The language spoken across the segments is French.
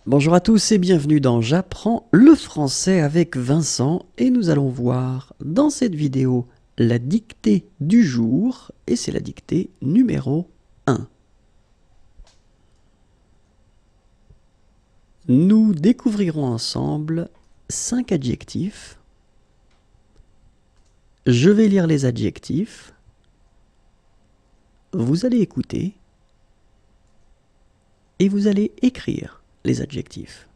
Bonjour à tous et bienvenue dans J'apprends le français avec Vincent et nous allons voir dans cette vidéo la dictée du jour et c'est la dictée numéro 1. Nous découvrirons ensemble 5 adjectifs. Je vais lire les adjectifs. Vous allez écouter et vous allez écrire les adjectifs.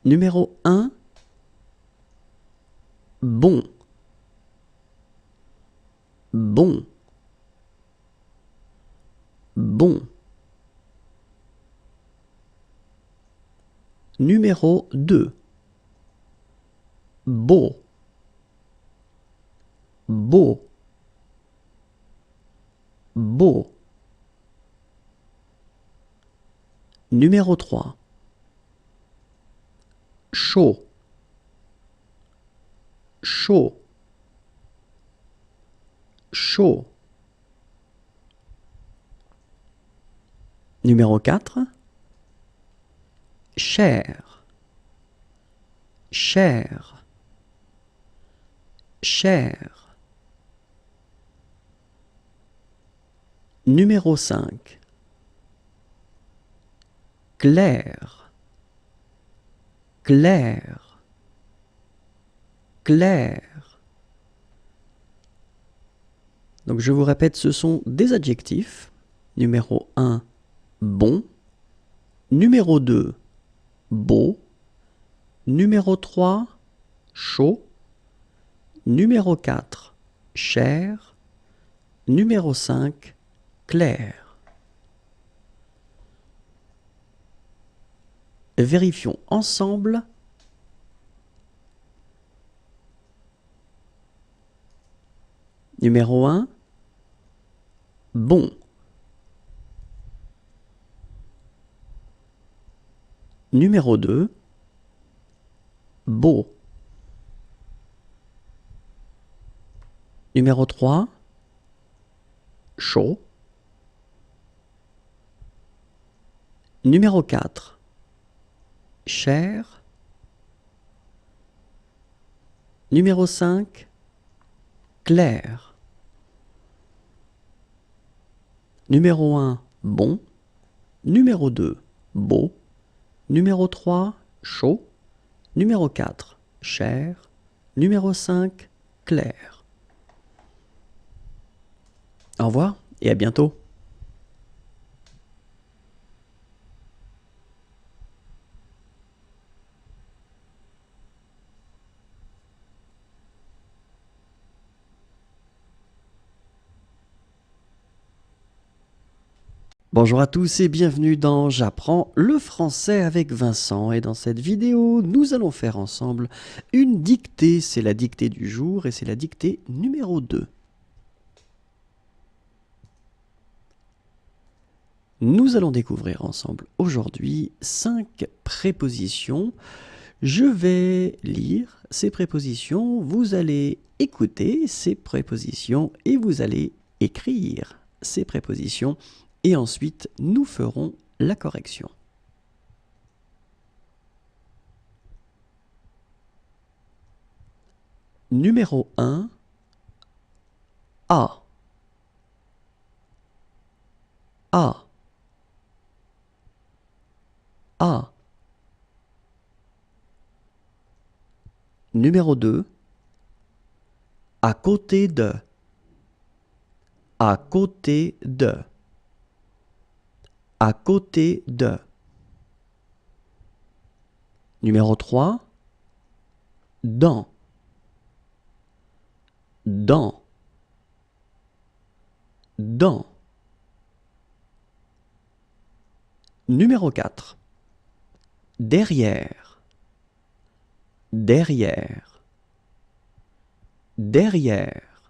Numéro 1, bon. Bon. Bon. Numéro 2, beau. Beau. Beau. Numéro 3, chaud. Chaud. Chaud. Numéro 4, cher. Cher. Cher. Numéro 5, clair. Clair. Clair. Donc je vous répète, ce sont des adjectifs. Numéro 1, bon. Numéro 2, beau. Numéro 3, chaud. Numéro 4, cher. Numéro 5, clair. Vérifions ensemble. Numéro 1, bon. Numéro 2, beau. Numéro 3, chaud. Numéro 4, cher. Numéro 5, clair. Numéro 1, bon. Numéro 2, beau. Numéro 3, chaud. Numéro 4, cher. Numéro 5, clair. Au revoir et à bientôt. Bonjour à tous et bienvenue dans J'apprends le français avec Vincent et dans cette vidéo nous allons faire ensemble une dictée, c'est la dictée du jour et c'est la dictée numéro 2. Nous allons découvrir ensemble aujourd'hui 5 prépositions. Je vais lire ces prépositions, vous allez écouter ces prépositions et vous allez écrire ces prépositions et ensuite nous ferons la correction. Numéro 1, A. A. A. Numéro 2, à côté de. À côté de. À côté de. Numéro 3, dans. Dans. Dans. Numéro 4, derrière. Derrière. Derrière.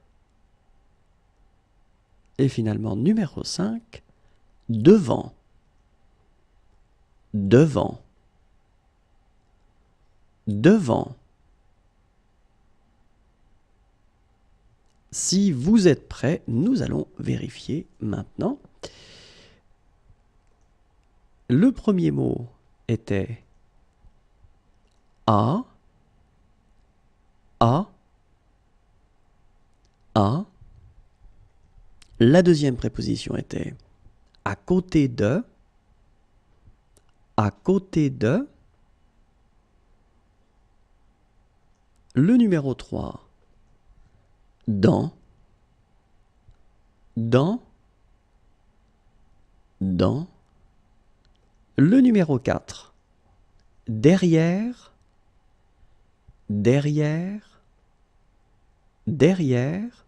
Et finalement, numéro 5, devant. Devant. Devant. Si vous êtes prêts, nous allons vérifier maintenant. Le premier mot était A, A, A. La deuxième préposition était à côté de, à côté de. Le numéro 3, dans, dans, dans. Le numéro 4, derrière, derrière, derrière.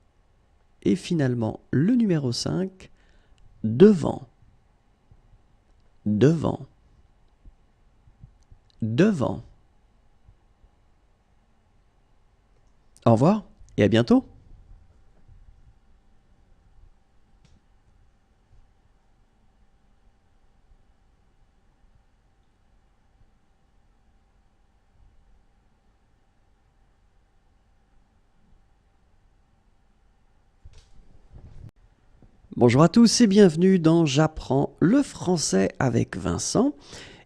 Et finalement, le numéro 5, devant, devant, devant. Au revoir et à bientôt. Bonjour à tous et bienvenue dans J'apprends le français avec Vincent.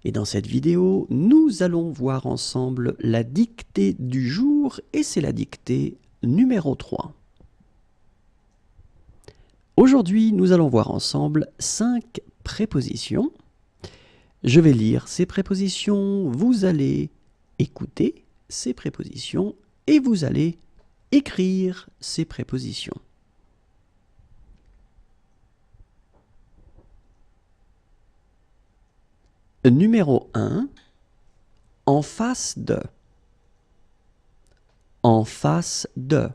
Et dans cette vidéo, nous allons voir ensemble la dictée du jour et c'est la dictée numéro 3. Aujourd'hui, nous allons voir ensemble 5 prépositions. Je vais lire ces prépositions, vous allez écouter ces prépositions et vous allez écrire ces prépositions. Numéro 1, en face de, en face de,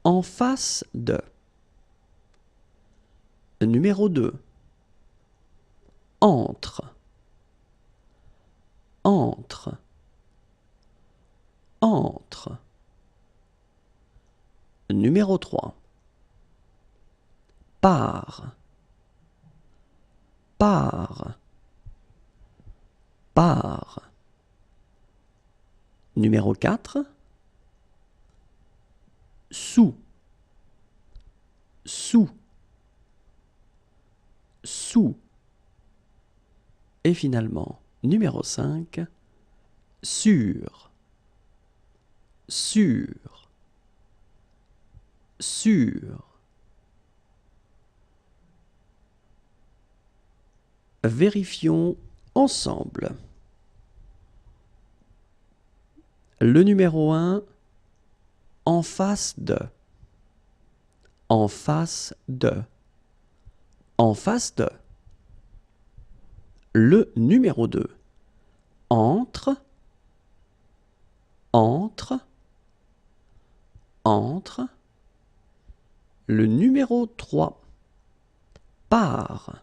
en face de. Numéro 2, entre, entre, entre. Numéro 3, par, par, par. Numéro 4, sous, sous, sous. Et finalement, numéro 5, sur, sur, sur. Vérifions ensemble. Le numéro 1, en face de, en face de, en face de. Le numéro 2, entre, entre, entre. Le numéro 3, par,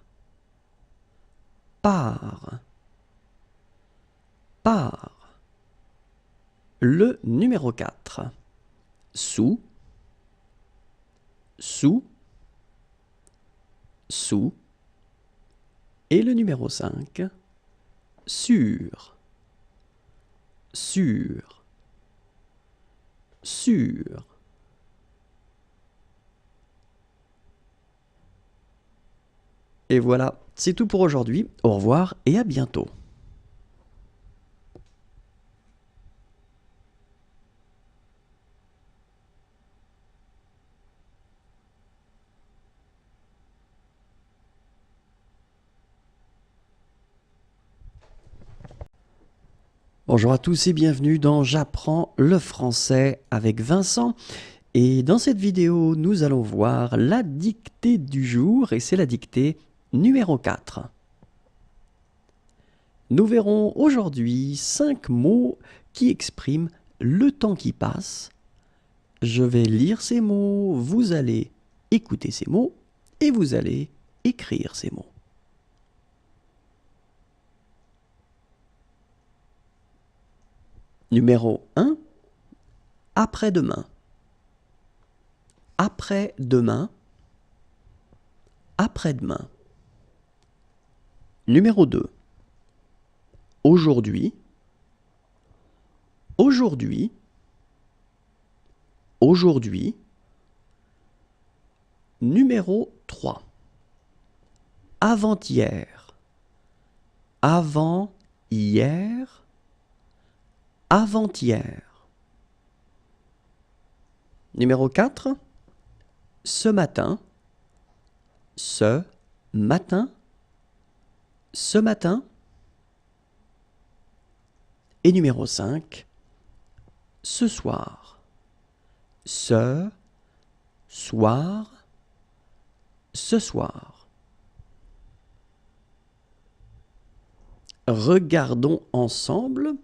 par, par. Le numéro 4, sous, sous, sous. Et le numéro 5, sur, sur, sur. Et voilà, c'est tout pour aujourd'hui. Au revoir et à bientôt. Bonjour à tous et bienvenue dans J'apprends le français avec Vincent. Et dans cette vidéo, nous allons voir la dictée du jour et c'est la dictée numéro 4. Nous verrons aujourd'hui 5 mots qui expriment le temps qui passe. Je vais lire ces mots, vous allez écouter ces mots et vous allez écrire ces mots. Numéro 1, après-demain. Après-demain, après-demain. Numéro 2, aujourd'hui, aujourd'hui, aujourd'hui. Numéro 3. Avant-hier. Avant-hier. Avant-hier. Numéro 4. Ce matin. Ce matin. Ce matin. Et numéro 5. Ce soir. Ce soir. Ce soir. Regardons ensemble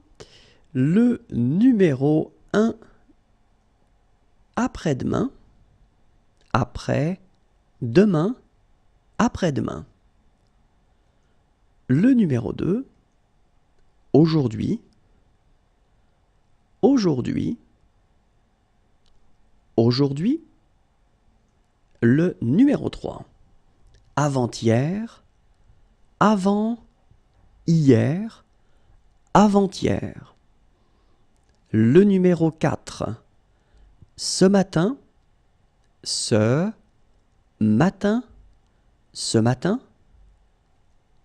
le numéro 1. Après-demain. Après. Demain. Après-demain. Le numéro 2. Aujourd'hui. Aujourd'hui. Aujourd'hui. Le numéro 3. Avant-hier. Avant. Hier. Avant-hier. Le numéro 4. Ce matin. Ce matin. Ce matin.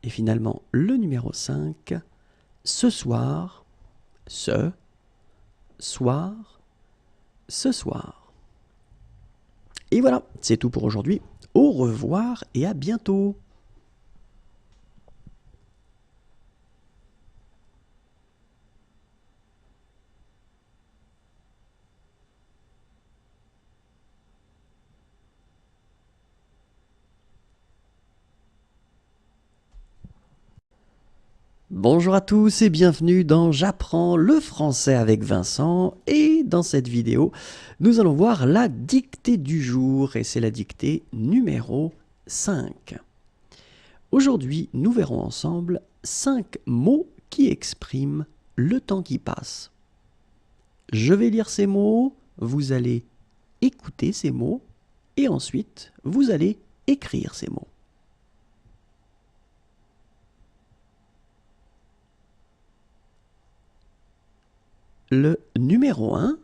Et finalement, le numéro 5. Ce soir. Ce soir. Ce soir. Et voilà, c'est tout pour aujourd'hui. Au revoir et à bientôt. Bonjour à tous et bienvenue dans J'apprends le français avec Vincent, et dans cette vidéo, nous allons voir la dictée du jour et c'est la dictée numéro 5. Aujourd'hui, nous verrons ensemble 5 mots qui expriment le temps qui passe. Je vais lire ces mots, vous allez écouter ces mots et ensuite vous allez écrire ces mots. Le numéro 1,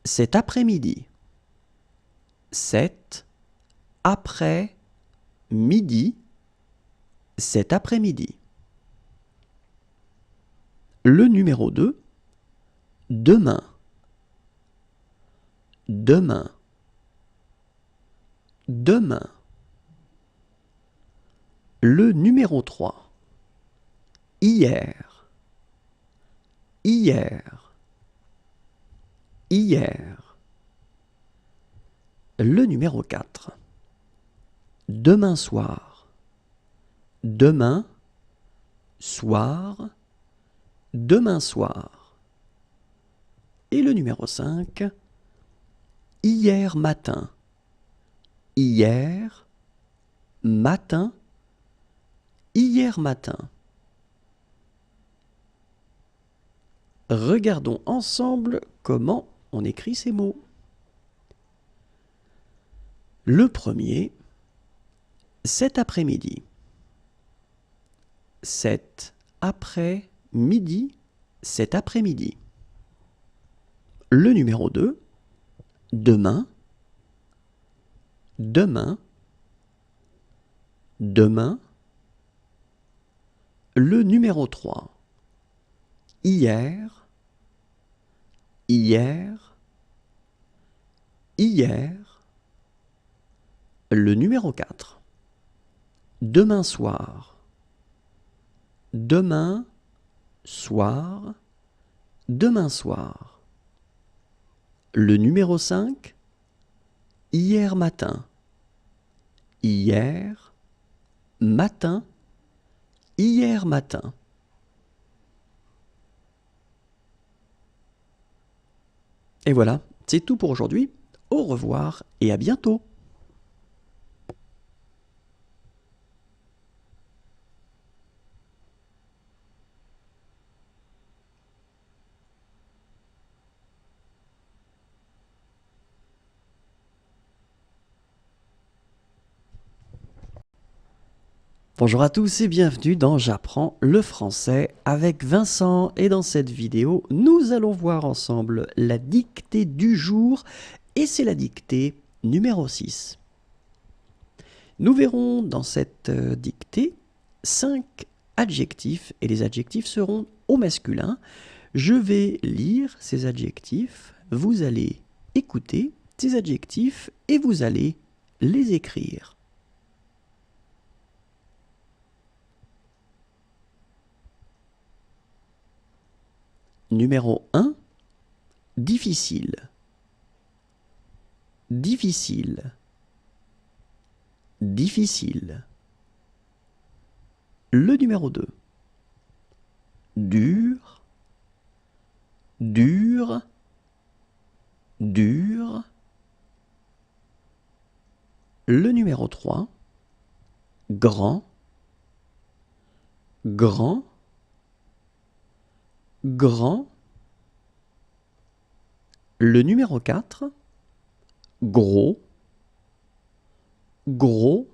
cet après-midi. Cet après-midi. Cet après-midi. Le numéro 2, demain. Demain. Demain. Le numéro 3, hier. Hier. Hier. Le numéro 4. Demain soir. Demain soir. Demain soir. Et le numéro 5. Hier matin. Hier matin. Hier matin. Regardons ensemble comment on écrit ces mots. Le premier, cet après-midi. Cet après-midi. Cet après-midi. Le numéro 2, demain. Demain. Demain. Le numéro 3, hier. Hier. Hier. Le numéro 4. Demain soir. Demain soir. Demain soir. Le numéro 5. Hier matin. Hier matin. Hier matin. Et voilà, c'est tout pour aujourd'hui. Au revoir et à bientôt. Bonjour à tous et bienvenue dans J'apprends le français avec Vincent, et dans cette vidéo nous allons voir ensemble la dictée du jour et c'est la dictée numéro 6. Nous verrons dans cette dictée 5 adjectifs et les adjectifs seront au masculin. Je vais lire ces adjectifs, vous allez écouter ces adjectifs et vous allez les écrire. Numéro 1, difficile. Difficile. Difficile. Le numéro 2, dur. Dur. Dur. Le numéro 3, grand. Grand. Grand. Le numéro 4, gros. Gros.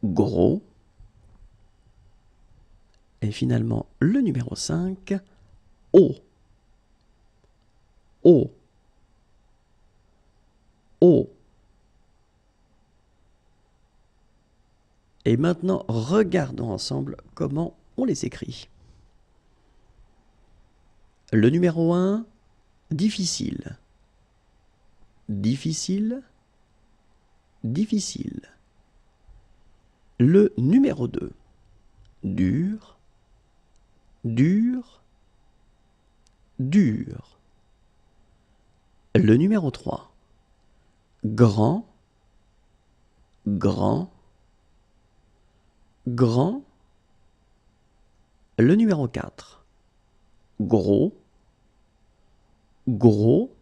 Gros. Et finalement, le numéro 5, haut. Haut. Haut. Et maintenant, regardons ensemble comment on les écrit. Le numéro 1, difficile. Difficile. Difficile. Le numéro 2, dur. Dur. Dur. Le numéro 3, grand. Grand. Grand. Le numéro 4, gros. Gros.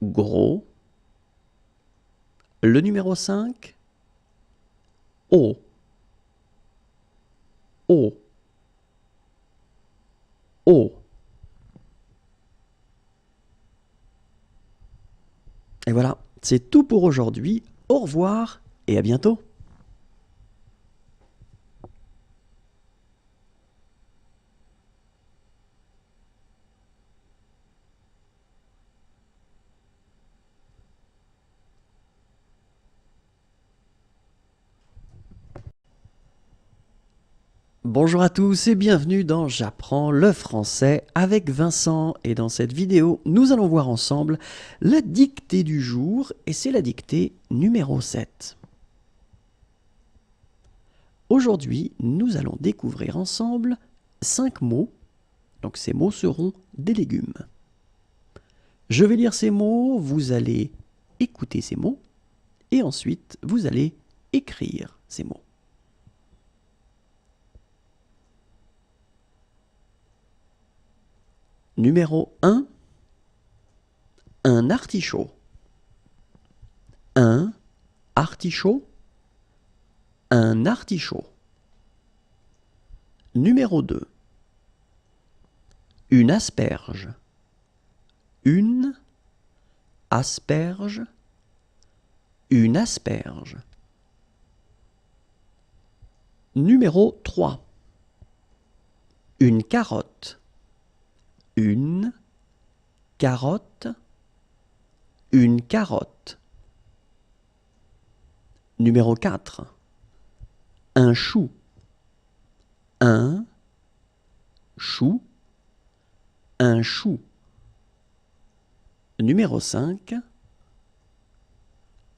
Gros. Le numéro 5, haut. Haut. Haut. Et voilà, c'est tout pour aujourd'hui. Au revoir et à bientôt. Bonjour à tous et bienvenue dans J'apprends le français avec Vincent, et dans cette vidéo nous allons voir ensemble la dictée du jour et c'est la dictée numéro 7. Aujourd'hui nous allons découvrir ensemble 5 mots, donc ces mots seront des légumes. Je vais lire ces mots, vous allez écouter ces mots et ensuite vous allez écrire ces mots. Numéro 1, un artichaut. Un artichaut. Un artichaut. Numéro 2, une asperge. Une asperge. Une asperge. Numéro 3, une carotte. Une carotte. Une carotte. Numéro 4, un chou. Un chou. Un chou. Numéro 5,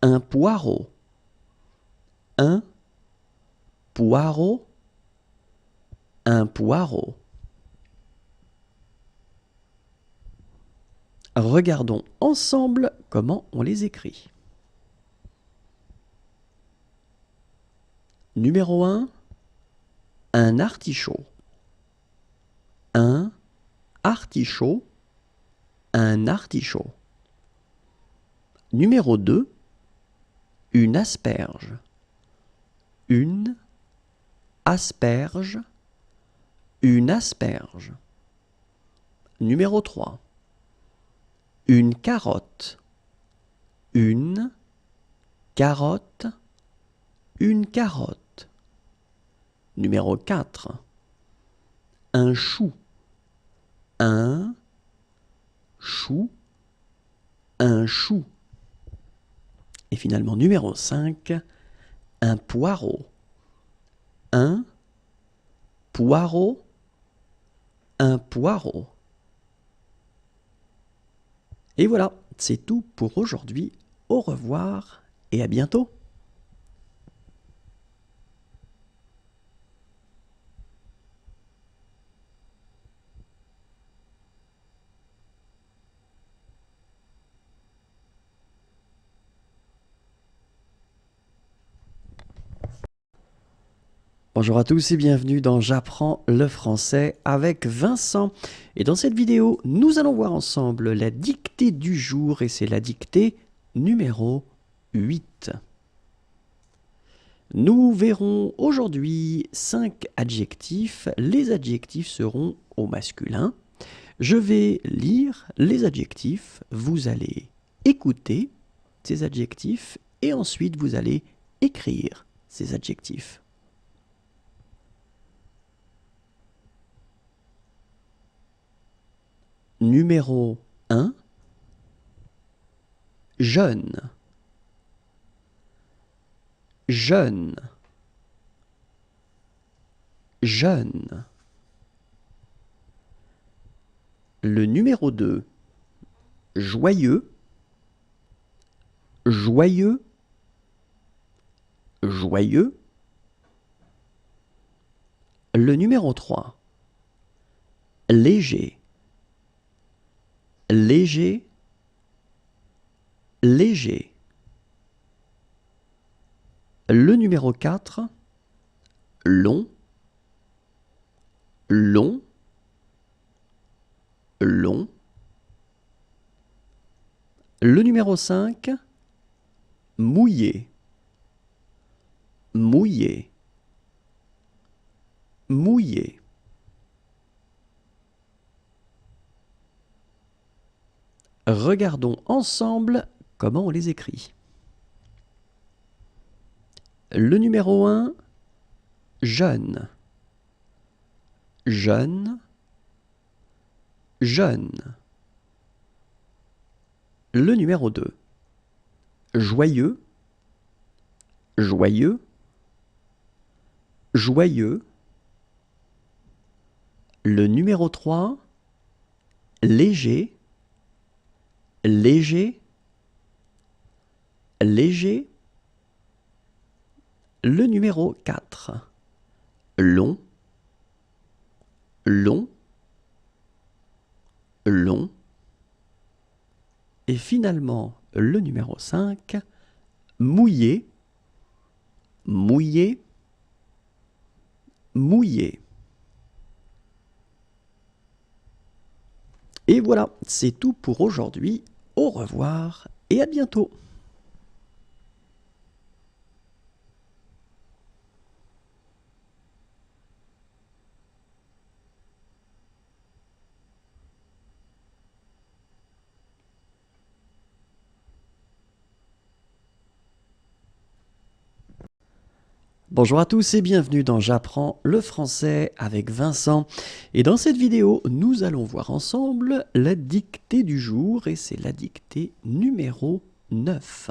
un poireau. Un poireau. Un poireau. Regardons ensemble comment on les écrit. Numéro 1, un artichaut. Un artichaut. Un artichaut. Numéro 2, une asperge. Une asperge. Une asperge. Numéro 3, une carotte. Une carotte. une carotte. Numéro 4, un chou. Un chou, un chou. Et finalement, numéro 5, un poireau. Un poireau, un poireau. Et voilà, c'est tout pour aujourd'hui. Au revoir et à bientôt. Bonjour à tous et bienvenue dans J'apprends le français avec Vincent. Et dans cette vidéo, nous allons voir ensemble la dictée du jour et c'est la dictée numéro 8. Nous verrons aujourd'hui 5 adjectifs. Les adjectifs seront au masculin. Je vais lire les adjectifs, vous allez écouter ces adjectifs et ensuite vous allez écrire ces adjectifs. Numéro 1, jeune. Jeune. Jeune. Le numéro 2, joyeux. Joyeux. Joyeux. Le numéro 3, léger. Léger. Léger. Le numéro 4, long. Long. Long. Le numéro 5, mouillé. Mouillé. Mouillé. Regardons ensemble comment on les écrit. Le numéro 1, jeune. Jeune. Jeune. Le numéro 2, joyeux. Joyeux. Joyeux. Le numéro 3, léger. Léger. Léger. Le numéro 4, long. Long. Long. Et finalement, le numéro 5, mouillé. Mouillé. Mouillé. Et voilà, c'est tout pour aujourd'hui. Au revoir et à bientôt. Bonjour à tous et bienvenue dans J'apprends le français avec Vincent. Et dans cette vidéo, nous allons voir ensemble la dictée du jour et c'est la dictée numéro 9.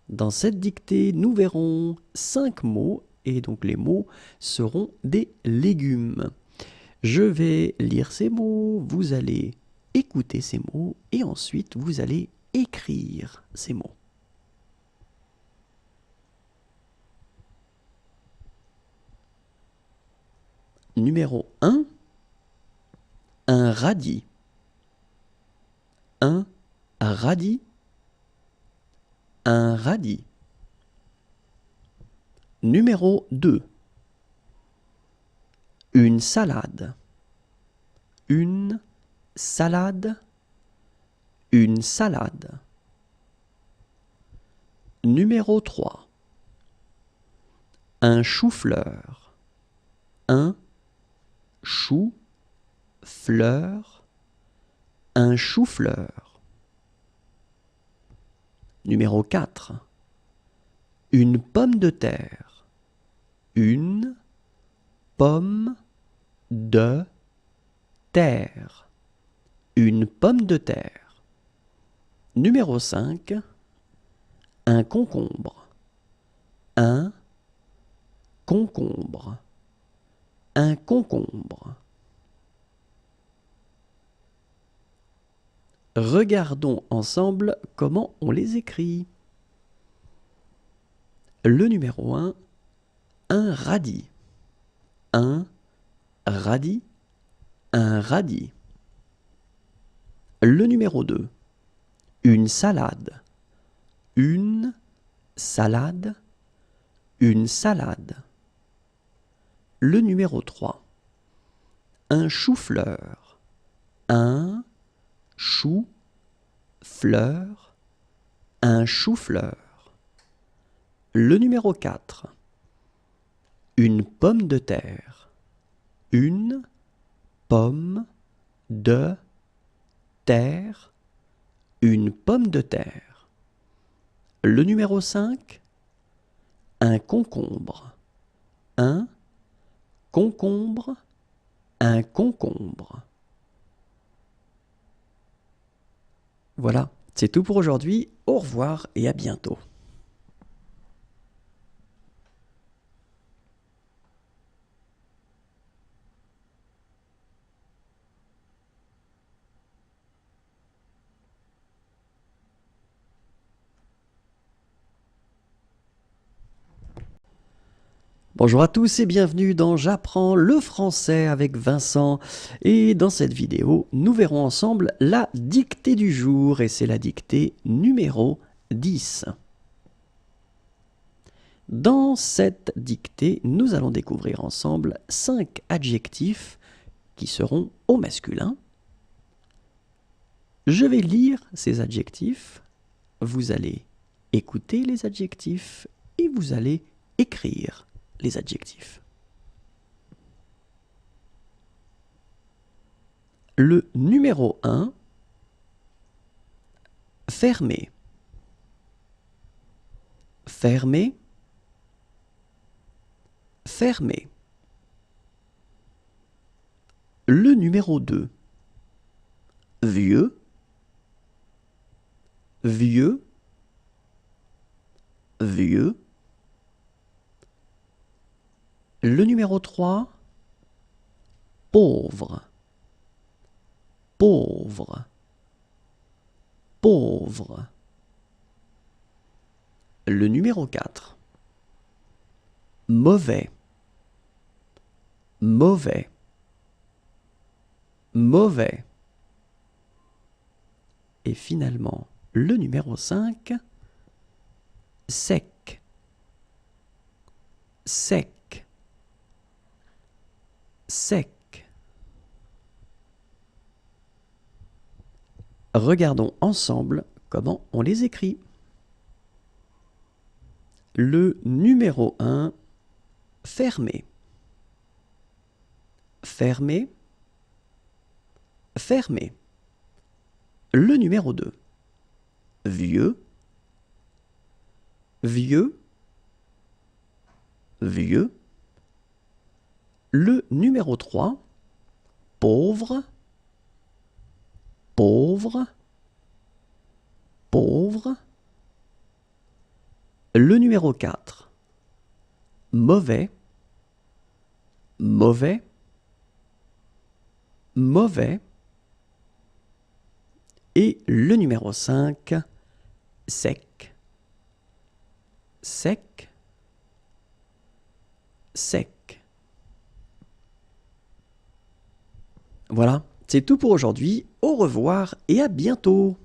Dans cette dictée, nous verrons 5 mots et donc les mots seront des légumes. Je vais lire ces mots, vous allez écouter ces mots et ensuite vous allez écrire ces mots. Numéro 1, un radis. Un radis. Un radis. Numéro 2, une salade. Une salade. Une salade. Numéro 3, un chou-fleur. Un chou-fleur. Un chou-fleur. Numéro 4, Une pomme de terre. Une pomme de terre. Une pomme de terre. Numéro 5. Un concombre. Un concombre. Un concombre. Regardons ensemble comment on les écrit. Le numéro 1, un radis. Un radis. Un radis. Le numéro 2, une salade. Une salade. Une salade. Le numéro 3, un chou-fleur. Un chou-fleur. Un chou-fleur. Le numéro 4, une pomme de terre. Une pomme de terre. Une pomme de terre. Le numéro 5, un concombre. Un concombre. Un concombre. Voilà, c'est tout pour aujourd'hui. Au revoir et à bientôt. Bonjour à tous et bienvenue dans J'apprends le français avec Vincent. Et dans cette vidéo, nous verrons ensemble la dictée du jour et c'est la dictée numéro 10. Dans cette dictée, nous allons découvrir ensemble 5 adjectifs qui seront au masculin. Je vais lire ces adjectifs, vous allez écouter les adjectifs et vous allez écrire les adjectifs. Le numéro 1, fermé. Fermé. Fermé. Le numéro 2, vieux. Vieux. Vieux. Le numéro 3, pauvre. Pauvre. Pauvre. Le numéro 4, mauvais. Mauvais. Mauvais. Et finalement, le numéro 5, sec. Sec. Sec. Regardons ensemble comment on les écrit. Le numéro 1, fermé. Fermé. Fermé. Le numéro 2, vieux. Vieux. Vieux. Le numéro 3, pauvre. Pauvre. Pauvre. Le numéro 4, mauvais. Mauvais. Mauvais. Et le numéro 5, sec. Sec. Sec. Voilà, c'est tout pour aujourd'hui. Au revoir et à bientôt.